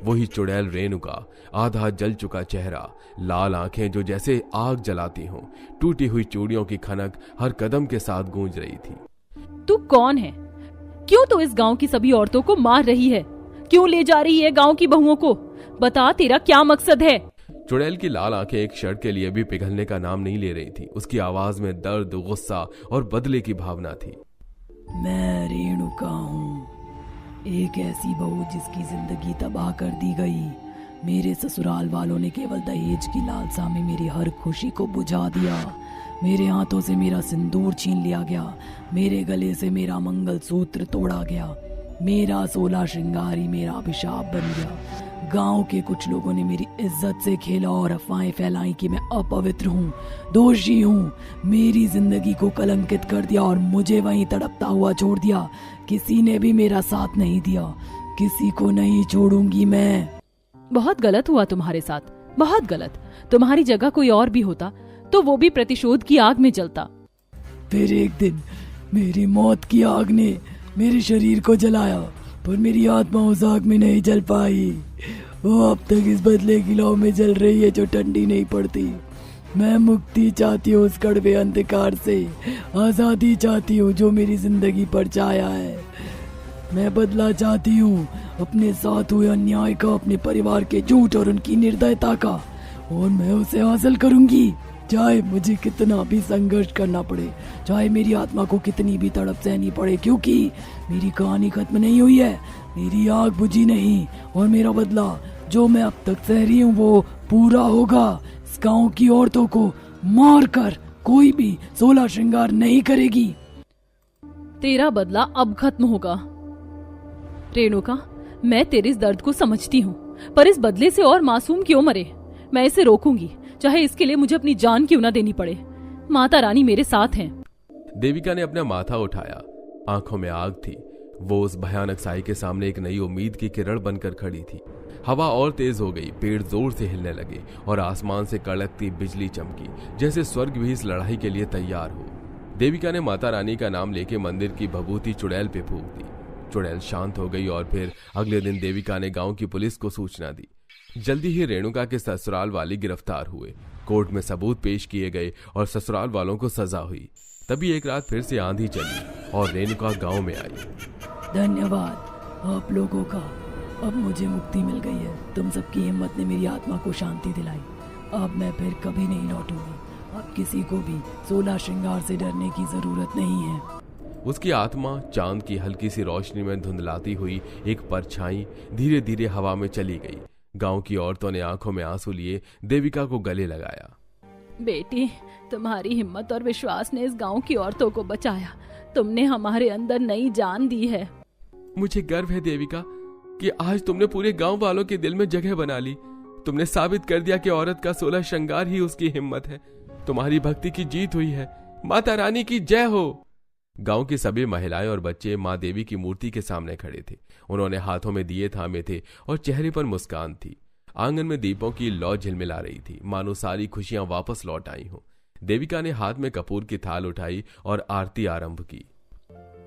वही चुड़ैल रेणुका, आधा जल चुका चेहरा, लाल आंखें जो जैसे आग जलाती हों, टूटी हुई चूड़ियों की खनक हर कदम के साथ गूंज रही थी। तू कौन है? क्यों तू इस गांव की सभी औरतों को मार रही है? क्यों ले जा रही है गांव की बहुओं को? बता, तेरा क्या मकसद है? चुड़ैल की लाल आंखें एक क्षण के लिए भी पिघलने का नाम नहीं ले रही थी। उसकी आवाज में दर्द, गुस्सा और बदले की भावना थी। मैं रेणुका हूँ, एक ऐसी बहू जिसकी जिंदगी तबाह कर दी गई। मेरे ससुराल वालों ने केवल दहेज की लालसा में मेरी हर खुशी को बुझा दिया। मेरे हाथों से मेरा सिंदूर छीन लिया गया, मेरे गले से मेरा मंगलसूत्र तोड़ा गया, मेरा 16 श्रृंगार ही मेरा अभिशाप बन गया। गांव के कुछ लोगों ने मेरी इज्जत से खेला और अफवाहें फैलाई कि मैं अपवित्र हूँ, दोषी हूँ, मेरी जिंदगी को कलंकित कर दिया और मुझे वहीं तड़पता हुआ छोड़ दिया। किसी ने भी मेरा साथ नहीं दिया, किसी को नहीं छोड़ूंगी मैं। बहुत गलत हुआ तुम्हारे साथ, बहुत गलत। तुम्हारी जगह कोई और भी होता तो वो भी प्रतिशोध की आग में जलता। फिर एक दिन मेरी मौत की आग ने मेरे शरीर को जलाया, पर मेरी आत्मा उस आग में नहीं जल पाई। वो अब तक इस बदले की लौ में जल रही है जो ठंडी नहीं पड़ती। मैं मुक्ति चाहती हूँ उस कड़वे अंधकार से, आजादी चाहती हूँ जो मेरी जिंदगी पर छाया है। मैं बदला चाहती हूँ अपने साथ हुए अन्याय का, अपने परिवार के झूठ और उनकी निर्दयता का, और मैं उसे हासिल करूंगी, चाहे मुझे कितना भी संघर्ष करना पड़े, चाहे मेरी आत्मा को कितनी भी तड़प सहनी पड़े, क्योंकि मेरी कहानी खत्म नहीं हुई है, मेरी आग बुझी नहीं, और मेरा बदला जो मैं अब तक सह रही हूँ वो पूरा होगा। इस गाँव की औरतों को मार कर कोई भी 16 श्रृंगार नहीं करेगी। तेरा बदला अब खत्म होगा। रेणुका, मैं तेरे इस दर्द को समझती हूँ, पर इस बदले से और मासूम क्यों मरे? मैं इसे रोकूंगी, चाहे इसके लिए मुझे अपनी जान क्यों ना देनी पड़े। माता रानी मेरे साथ हैं। देविका ने अपना माथा उठाया, आंखों में आग थी। वो उस भयानक साई के सामने एक नई उम्मीद की किरण बनकर खड़ी थी। हवा और तेज हो गई, पेड़ जोर से हिलने लगे और आसमान से कड़कती बिजली चमकी, जैसे स्वर्ग भी इस लड़ाई के लिए तैयार हो। देविका ने माता रानी का नाम लेके मंदिर की भभूति चुड़ैल पे फूंक दी। चुड़ैल शांत हो गई और फिर अगले दिन देविका ने गांव की पुलिस को सूचना दी। जल्दी ही रेणुका के ससुराल वाले गिरफ्तार हुए, कोर्ट में सबूत पेश किए गए और ससुराल वालों को सजा हुई। तभी एक रात फिर से आंधी चली और रेणुका गांव में आई। धन्यवाद आप लोगों का, अब मुझे मुक्ति मिल गई है। तुम सबकी हिम्मत ने मेरी आत्मा को शांति दिलाई। अब मैं फिर कभी नहीं लौटूंगी। अब किसी को भी 16 श्रृंगार से डरने की जरूरत नहीं है। उसकी आत्मा चांद की हल्की सी रोशनी में धुंधलाती हुई एक परछाई धीरे धीरे हवा में चली गई। गांव की औरतों ने आंखों में आंसू लिए देविका को गले लगाया। बेटी, तुम्हारी हिम्मत और विश्वास ने इस गांव की औरतों को बचाया। तुमने हमारे अंदर नई जान दी है। मुझे गर्व है देविका कि आज तुमने पूरे गांव वालों के दिल में जगह बना ली। तुमने साबित कर दिया कि औरत का 16 श्रृंगार ही उसकी हिम्मत है। तुम्हारी भक्ति की जीत हुई है। माता रानी की जय हो। गांव की सभी महिलाएं और बच्चे मां देवी की मूर्ति के सामने खड़े थे। उन्होंने हाथों में दिए थामे थे और चेहरे पर मुस्कान थी। आंगन में दीपों की लौ झिलमिला रही थी, मानो सारी खुशियां वापस लौट आई हों। देविका ने हाथ में कपूर की थाल उठाई और आरती आरंभ की।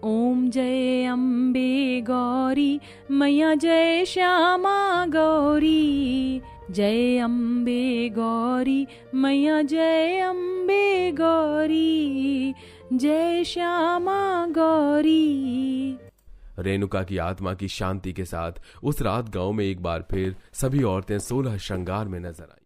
ओम जय अम्बे गौरी मैया, जय श्यामा गौरी, जय अम्बे गौरी मैया, जय अम्बे गौरी, जय श्यामा गौरी। रेणुका की आत्मा की शांति के साथ उस रात गांव में एक बार फिर सभी औरतें 16 श्रृंगार में नजर आई।